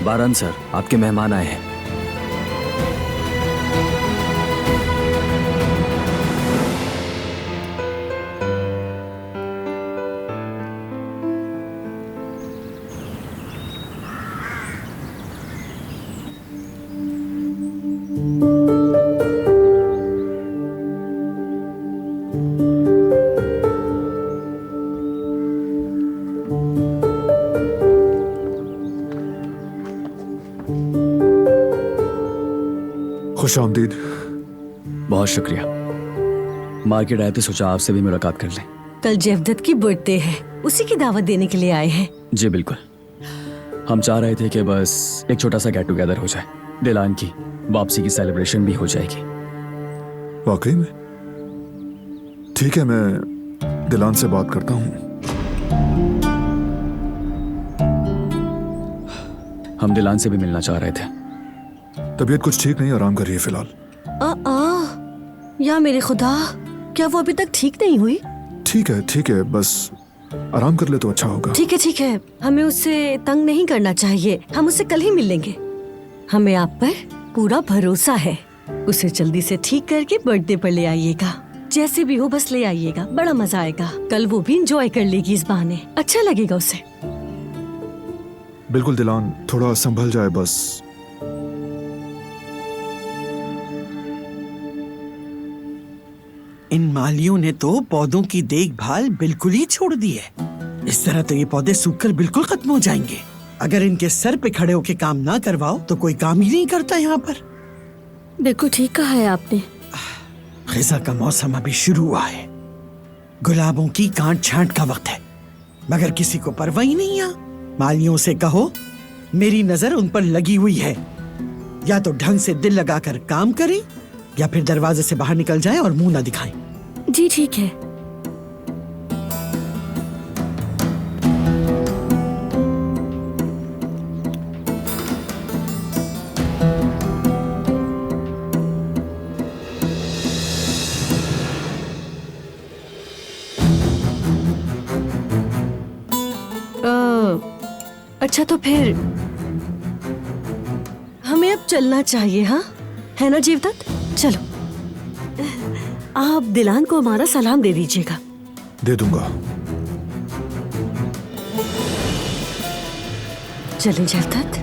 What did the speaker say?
बारन सर, आपके मेहमान आए हैं। खुशामदीद। बहुत शुक्रिया। मार्केट आए थे, सोचा आपसे भी मुलाकात कर लें। कल जेवदत की बर्थडे है, उसी की दावत देने के लिए आए हैं। जी बिल्कुल। हम चाह रहे थे कि बस एक छोटा सा गेट टुगेदर हो जाए, दिलान की वापसी की सेलिब्रेशन भी हो जाएगी। वाकई में? ठीक है, मैं दिलान से बात करता हूँ। हम दिलान से भी मिलना चाह रहे थे। तबीयत कुछ ठीक नहीं, आराम कर रही है फिलहाल। या मेरे खुदा, क्या वो अभी तक ठीक नहीं हुई? ठीक है, बस आराम कर ले तो अच्छा होगा। ठीक है, हमें उससे तंग नहीं करना चाहिए। हम उससे कल ही मिल लेंगे। हमें आप पर पूरा भरोसा है। उसे जल्दी से ठीक करके बर्थडे पर ले आइएगा। जैसे भी हो बस ले आइएगा, बड़ा मजा आएगा। कल वो भी एंजॉय कर लेगी इस बहाने, अच्छा लगेगा उसे। बिल्कुल दिलान, थोड़ा संभल जाए बस। इन मालियों ने तो पौधों की देखभाल बिल्कुल ही छोड़ दी है। इस तरह तो ये पौधे सूखकर बिल्कुल खत्म हो जाएंगे। अगर इनके सर पे खड़े होके काम ना करवाओ तो कोई काम ही नहीं करता यहाँ पर। बिल्कुल ठीक कहा है आपने। खिज़ा का मौसम अभी शुरू हुआ है। गुलाबों की काट छांट का वक्त है, मगर किसी को परवाह ही नहीं है। मालियों से कहो मेरी नजर उन पर लगी हुई है। या तो ढंग से दिल लगाकर काम करें या फिर दरवाजे से बाहर निकल जाएं और मुंह ना दिखाएं। जी ठीक है। अच्छा तो फिर हमें अब चलना चाहिए, हाँ? है ना जेवदत? चलो, आप दिलान को हमारा सलाम दे दीजिएगा। दे दूंगा। चलें जेवदत।